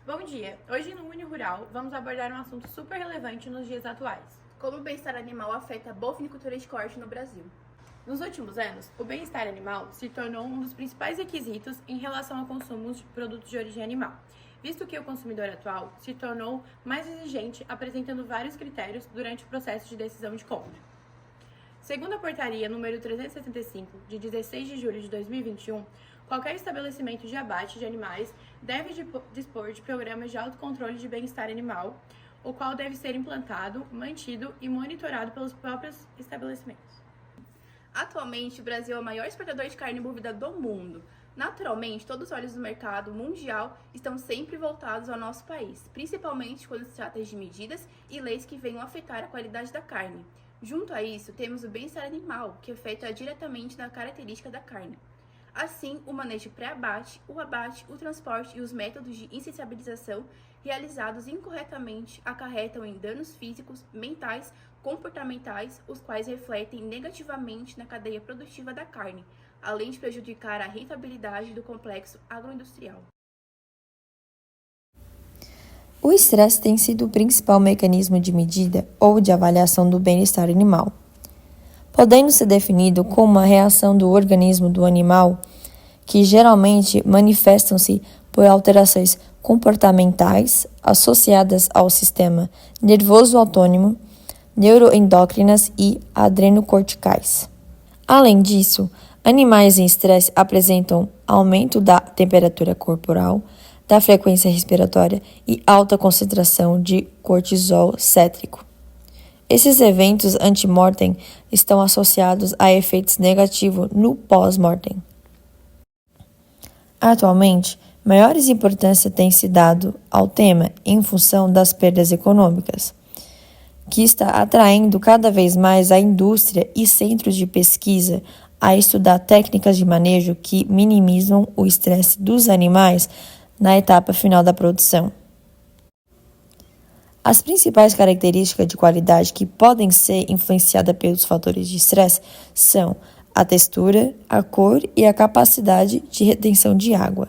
Bom dia! Hoje no Uni Rural vamos abordar um assunto super relevante nos dias atuais. Como o bem-estar animal afeta a bovinicultura de corte no Brasil. Nos últimos anos, o bem-estar animal se tornou um dos principais requisitos em relação ao consumo de produtos de origem animal, visto que o consumidor atual se tornou mais exigente, apresentando vários critérios durante o processo de decisão de compra. Segundo a portaria número 375, de 16 de julho de 2021, qualquer estabelecimento de abate de animais deve dispor de programas de autocontrole de bem-estar animal, o qual deve ser implantado, mantido e monitorado pelos próprios estabelecimentos. Atualmente, o Brasil é o maior exportador de carne bovina do mundo. Naturalmente, todos os olhos do mercado mundial estão sempre voltados ao nosso país, principalmente quando se trata de medidas e leis que venham afetar a qualidade da carne. Junto a isso, temos o bem-estar animal, que afeta diretamente na característica da carne. Assim, o manejo pré-abate, o abate, o transporte e os métodos de insensibilização realizados incorretamente acarretam em danos físicos, mentais, comportamentais, os quais refletem negativamente na cadeia produtiva da carne, além de prejudicar a rentabilidade do complexo agroindustrial. O estresse tem sido o principal mecanismo de medida ou de avaliação do bem-estar animal, podendo ser definido como uma reação do organismo do animal que geralmente manifestam-se por alterações comportamentais associadas ao sistema nervoso autônomo, neuroendócrinas e adrenocorticais. Além disso, animais em estresse apresentam aumento da temperatura corporal, da frequência respiratória e alta concentração de cortisol cétrico. Esses eventos antemortem estão associados a efeitos negativos no pós-mortem. Atualmente, maiores importância tem se dado ao tema em função das perdas econômicas, que está atraindo cada vez mais a indústria e centros de pesquisa a estudar técnicas de manejo que minimizam o estresse dos animais na etapa final da produção. As principais características de qualidade que podem ser influenciadas pelos fatores de estresse são a textura, a cor e a capacidade de retenção de água.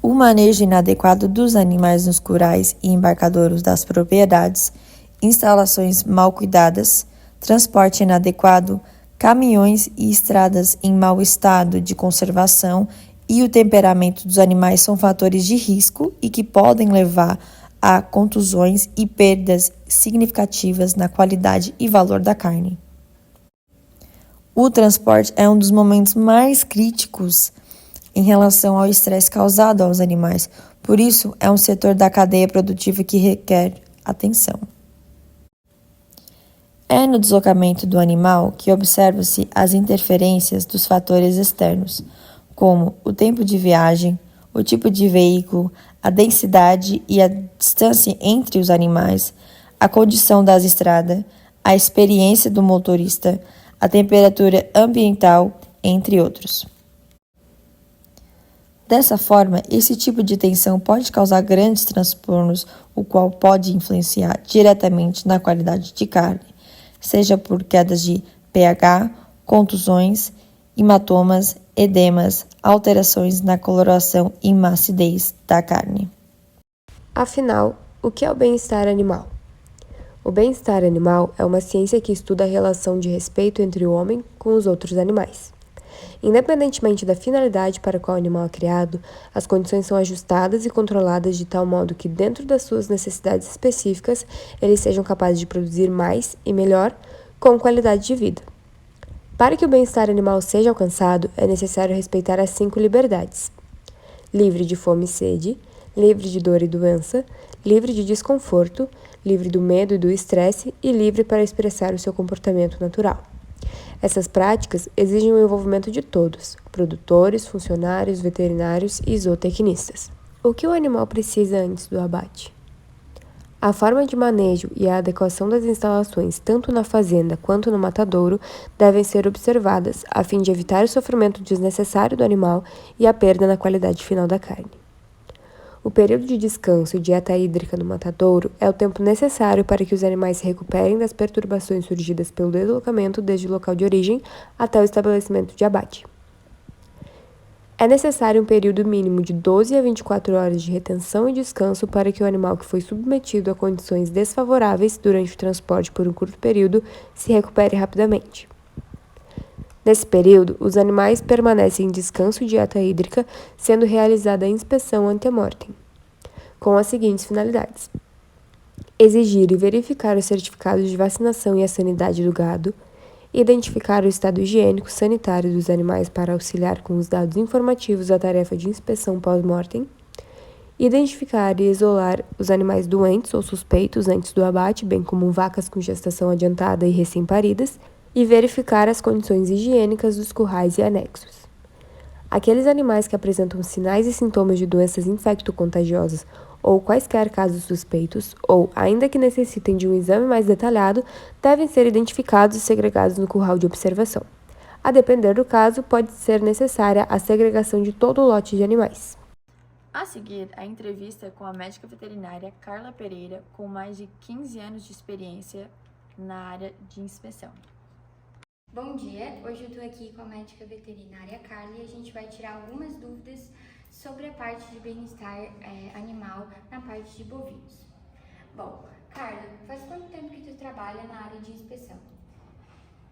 O manejo inadequado dos animais nos currais e embarcadouros das propriedades, instalações mal cuidadas, transporte inadequado, caminhões e estradas em mau estado de conservação e o temperamento dos animais são fatores de risco e que podem levar a contusões e perdas significativas na qualidade e valor da carne. O transporte é um dos momentos mais críticos em relação ao estresse causado aos animais, por isso é um setor da cadeia produtiva que requer atenção. É no deslocamento do animal que observa-se as interferências dos fatores externos, como o tempo de viagem, o tipo de veículo, a densidade e a distância entre os animais, a condição das estradas, a experiência do motorista, a temperatura ambiental, entre outros. Dessa forma, esse tipo de tensão pode causar grandes transtornos, o qual pode influenciar diretamente na qualidade de carne, seja por quedas de pH, contusões, hematomas, edemas, alterações na coloração e macidez da carne. Afinal, o que é o bem-estar animal? O bem-estar animal é uma ciência que estuda a relação de respeito entre o homem com os outros animais. Independentemente da finalidade para a qual o animal é criado, as condições são ajustadas e controladas de tal modo que, dentro das suas necessidades específicas, eles sejam capazes de produzir mais e melhor, com qualidade de vida. Para que o bem-estar animal seja alcançado, é necessário respeitar as 5 liberdades: livre de fome e sede, livre de dor e doença, livre de desconforto, livre do medo e do estresse e livre para expressar o seu comportamento natural. Essas práticas exigem o envolvimento de todos: produtores, funcionários, veterinários e zootecnistas. O que o animal precisa antes do abate? A forma de manejo e a adequação das instalações, tanto na fazenda quanto no matadouro, devem ser observadas a fim de evitar o sofrimento desnecessário do animal e a perda na qualidade final da carne. O período de descanso e dieta hídrica no matadouro é o tempo necessário para que os animais se recuperem das perturbações surgidas pelo deslocamento desde o local de origem até o estabelecimento de abate. É necessário um período mínimo de 12 a 24 horas de retenção e descanso para que o animal que foi submetido a condições desfavoráveis durante o transporte por um curto período se recupere rapidamente. Nesse período, os animais permanecem em descanso e dieta hídrica, sendo realizada a inspeção ante-mortem, com as seguintes finalidades: exigir e verificar os certificados de vacinação e a sanidade do gado, identificar o estado higiênico sanitário dos animais para auxiliar com os dados informativos da tarefa de inspeção pós-mortem, identificar e isolar os animais doentes ou suspeitos antes do abate, bem como vacas com gestação adiantada e recém-paridas, e verificar as condições higiênicas dos currais e anexos. Aqueles animais que apresentam sinais e sintomas de doenças infecto-contagiosas ou quaisquer casos suspeitos, ou ainda que necessitem de um exame mais detalhado, devem ser identificados e segregados no curral de observação. A depender do caso, pode ser necessária a segregação de todo o lote de animais. A seguir, a entrevista com a médica veterinária Carla Pereira, com mais de 15 anos de experiência na área de inspeção. Bom dia, hoje eu estou aqui com a médica veterinária Carla e a gente vai tirar algumas dúvidas sobre a parte de bem-estar animal na parte de bovinos. Bom, Carla, faz quanto tempo que tu trabalha na área de inspeção?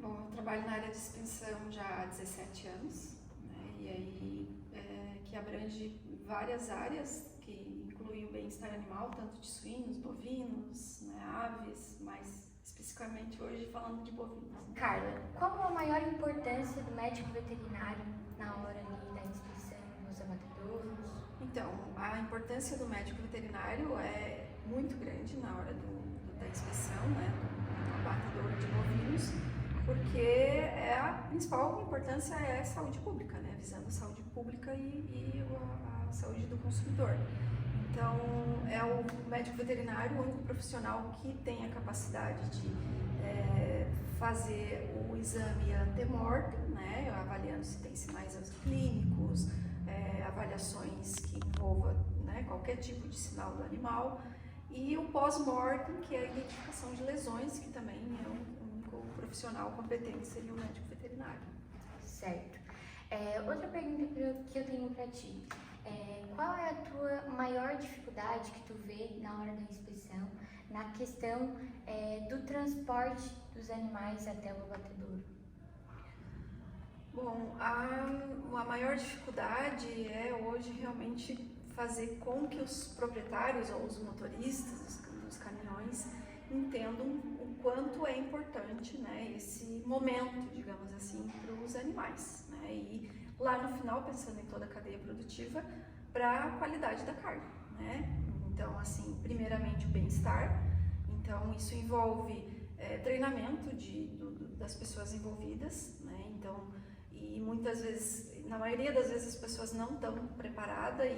Bom, eu trabalho na área de inspeção já há 17 anos, né, e aí que abrange várias áreas que incluem o bem-estar animal, tanto de suínos, bovinos, né, aves, mas especificamente hoje falando de bovinos. Né? Carla, qual a maior importância do médico veterinário na hora ali da inspeção nos abatedouros? Então, a importância do médico veterinário é muito grande na hora da inspeção, né, do abatedouro de bovinos, porque a principal importância é a saúde pública, né, visando a saúde pública e a saúde do consumidor. Então, é o médico veterinário o único profissional que tem a capacidade de fazer o exame ante-mortem, né, avaliando se tem sinais clínicos, avaliações que envolvam, né, qualquer tipo de sinal do animal, e o pós-mortem, que é a identificação de lesões, que também é o único profissional competente, seria o médico veterinário. Certo. Outra pergunta que eu tenho para ti. Qual é a tua maior dificuldade que tu vê na hora da inspeção, na questão do transporte dos animais até o abatedouro? Bom, a maior dificuldade é hoje realmente fazer com que os proprietários ou os motoristas dos caminhões entendam o quanto é importante, né, esse momento, digamos assim, para os animais, né, e lá no final, pensando em toda a cadeia produtiva, para a qualidade da carne, né? Então, assim, primeiramente o bem-estar, então isso envolve treinamento das pessoas envolvidas, né? Então, e muitas vezes, na maioria das vezes as pessoas não estão preparadas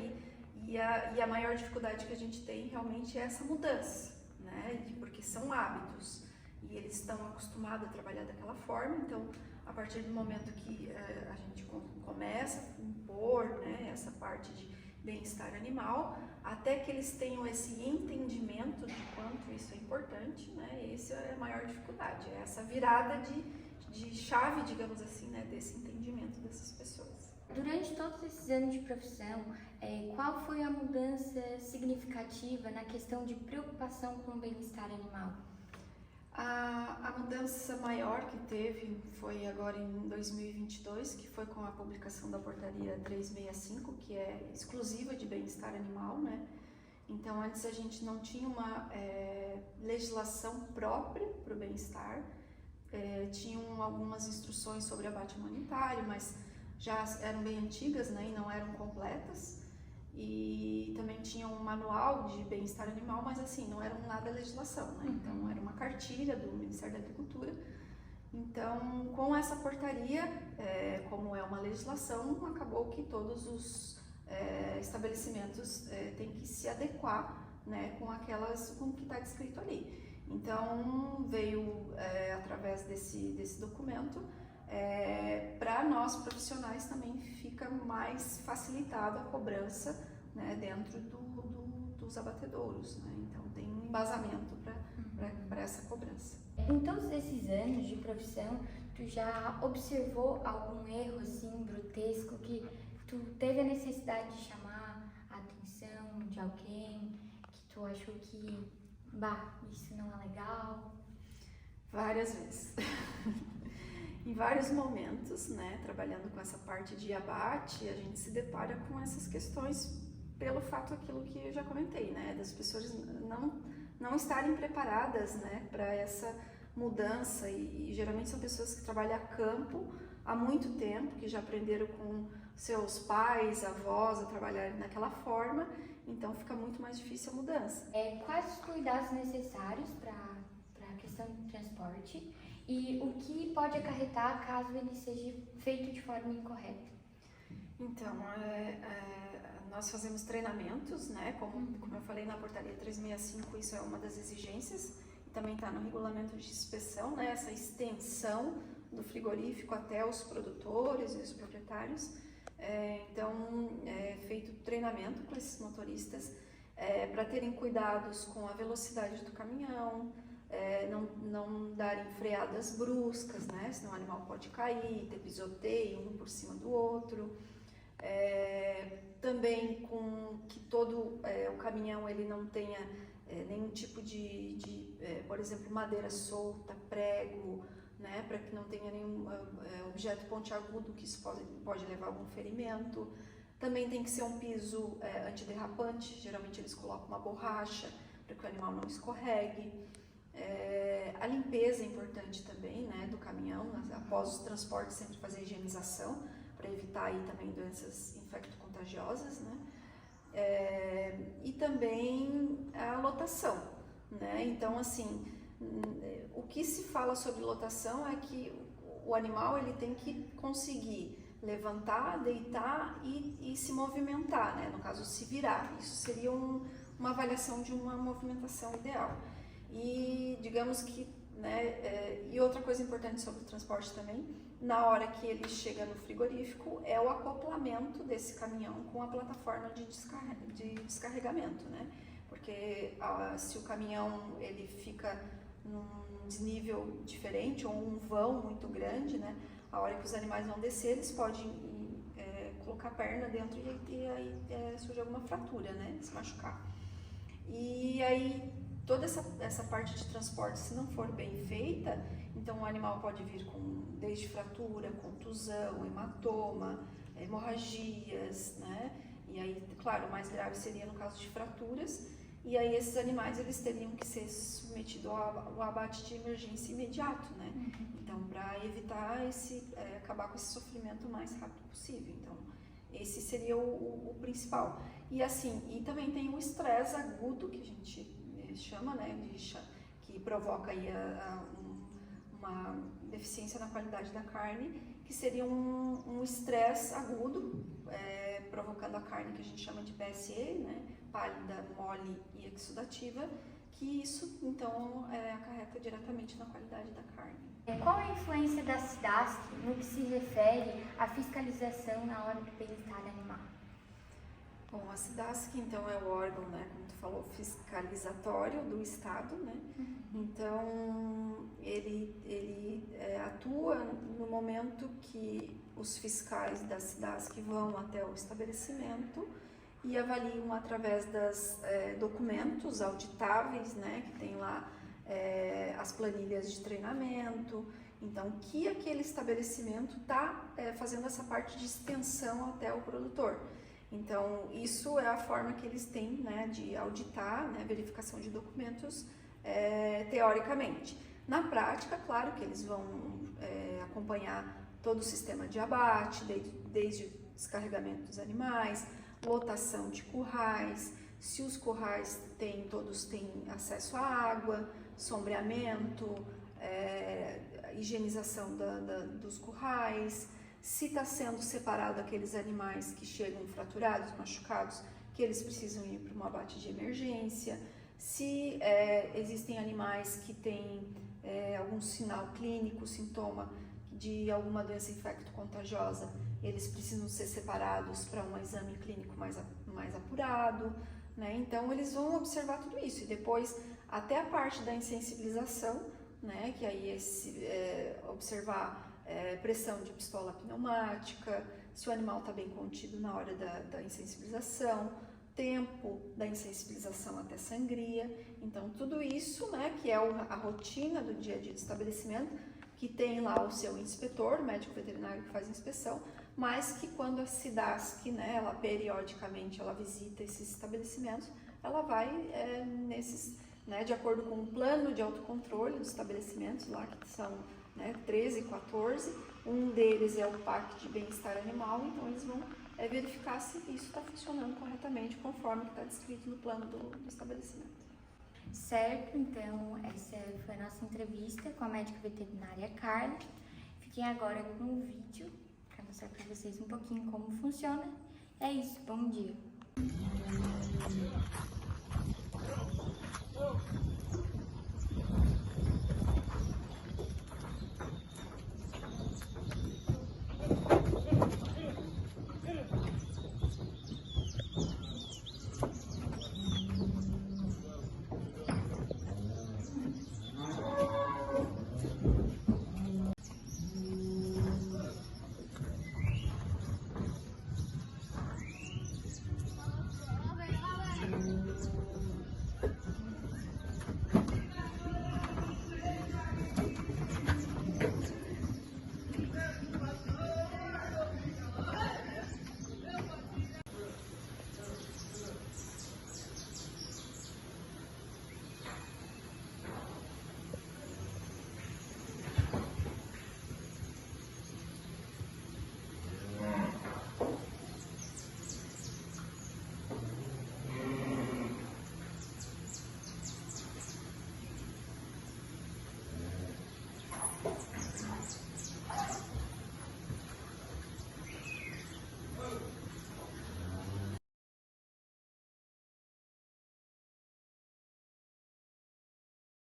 e a maior dificuldade que a gente tem realmente é essa mudança, né? Porque são hábitos e eles estão acostumados a trabalhar daquela forma, então a partir do momento que a gente começa a impor, né, essa parte de bem-estar animal, até que eles tenham esse entendimento de quanto isso é importante, né, essa é a maior dificuldade, é essa virada de chave, digamos assim, né, desse entendimento dessas pessoas. Durante todos esses anos de profissão, qual foi a mudança significativa na questão de preocupação com o bem-estar animal? A mudança maior que teve foi agora em 2022, que foi com a publicação da portaria 365, que é exclusiva de bem-estar animal, né? Então, antes a gente não tinha uma legislação própria para o bem-estar, tinham algumas instruções sobre abate humanitário, mas já eram bem antigas, né, e não eram completas. E também tinha um manual de bem-estar animal, mas assim, não era nada legislação, né? Então era uma cartilha do Ministério da Agricultura. Então, com essa portaria, como é uma legislação, acabou que todos os estabelecimentos têm que se adequar, né, com o que está descrito ali. Então, veio através desse documento, para nós profissionais também fica mais facilitada a cobrança, né, dentro dos abatedouros, né? Então tem um embasamento para essa cobrança. Em todos esses anos de profissão, tu já observou algum erro assim grotesco que tu teve a necessidade de chamar a atenção de alguém que tu achou que, isso não é legal? Várias vezes. Em vários momentos, né, trabalhando com essa parte de abate, a gente se depara com essas questões pelo fato aquilo que eu já comentei, né, das pessoas não estarem preparadas, né, para essa mudança e geralmente são pessoas que trabalham a campo há muito tempo, que já aprenderam com seus pais, avós a trabalhar naquela forma, então fica muito mais difícil a mudança. Quais os cuidados necessários para a questão do transporte e o que pode acarretar caso ele seja feito de forma incorreta? Então, nós fazemos treinamentos, né? Como eu falei na portaria 365, isso é uma das exigências, também está no regulamento de inspeção, né? Essa extensão do frigorífico até os produtores e os proprietários. Então, é feito treinamento para esses motoristas para terem cuidados com a velocidade do caminhão, não darem freadas bruscas, né? Senão o animal pode cair, ter pisoteio um por cima do outro. Também com que todo o caminhão ele não tenha nenhum tipo de por exemplo, madeira solta, prego, né? Para que não tenha nenhum objeto pontiagudo, que isso pode levar a algum ferimento. Também tem que ser um piso antiderrapante, geralmente eles colocam uma borracha para que o animal não escorregue. A limpeza é importante também, né, do caminhão, após os transportes sempre fazer a higienização, para evitar aí também doenças infecto-contagiosas, né, e também a lotação, né, então assim, o que se fala sobre lotação é que o animal ele tem que conseguir levantar, deitar e se movimentar, né, no caso se virar, isso seria uma avaliação de uma movimentação ideal. E digamos que, né, e outra coisa importante sobre o transporte também, na hora que ele chega no frigorífico, é o acoplamento desse caminhão com a plataforma de descarregamento, né? Porque se o caminhão ele fica num desnível diferente ou um vão muito grande, né? A hora que os animais vão descer, eles podem colocar a perna dentro e aí surge alguma fratura, né? Se machucar. E aí toda essa parte de transporte, se não for bem feita, então o animal pode vir desde fratura, contusão, hematoma, hemorragias, né? E aí, claro, o mais grave seria no caso de fraturas, e aí esses animais eles teriam que ser submetidos ao abate de emergência imediato, né? Então, para evitar acabar com esse sofrimento o mais rápido possível. Então, esse seria o principal. E assim, e também tem o estresse agudo, que a gente chama, né, que provoca aí uma deficiência na qualidade da carne, que seria um estresse agudo, provocando a carne que a gente chama de PSE, né, pálida, mole e exudativa, que isso então acarreta diretamente na qualidade da carne. Qual a influência da SIDASC no que se refere à fiscalização na hora do bem-estar animal? Bom, a SIDASC, então, é o órgão, né, como tu falou, fiscalizatório do Estado, né? Então, ele atua no momento que os fiscais da SIDASC vão até o estabelecimento e avaliam através dos documentos auditáveis, né, que tem lá as planilhas de treinamento, então, que aquele estabelecimento está fazendo essa parte de extensão até o produtor. Então, isso é a forma que eles têm, né, de auditar, né, verificação de documentos, teoricamente. Na prática, claro que eles vão acompanhar todo o sistema de abate, desde o descarregamento dos animais, lotação de currais, se os currais todos têm acesso à água, sombreamento, higienização dos currais, se está sendo separado aqueles animais que chegam fraturados, machucados, que eles precisam ir para um abate de emergência, se existem animais que têm algum sinal clínico, sintoma de alguma doença infecto-contagiosa, eles precisam ser separados para um exame clínico mais apurado, né? Então eles vão observar tudo isso e depois até a parte da insensibilização, né? Que aí observar pressão de pistola pneumática, se o animal está bem contido na hora da insensibilização, tempo da insensibilização até sangria. Então, tudo isso, né, que é a rotina do dia a dia do estabelecimento, que tem lá o seu inspetor, o médico veterinário que faz a inspeção, mas que quando a SIDASC, né, ela periodicamente ela visita esses estabelecimentos, ela vai de acordo com o plano de autocontrole dos estabelecimentos lá, que são 13 e 14, um deles é o PAC de bem-estar animal, então eles vão verificar se isso está funcionando corretamente, conforme está descrito no plano do estabelecimento. Certo, então essa foi a nossa entrevista com a médica veterinária Carla. Fiquem agora com o vídeo para mostrar para vocês um pouquinho como funciona. É isso, bom dia!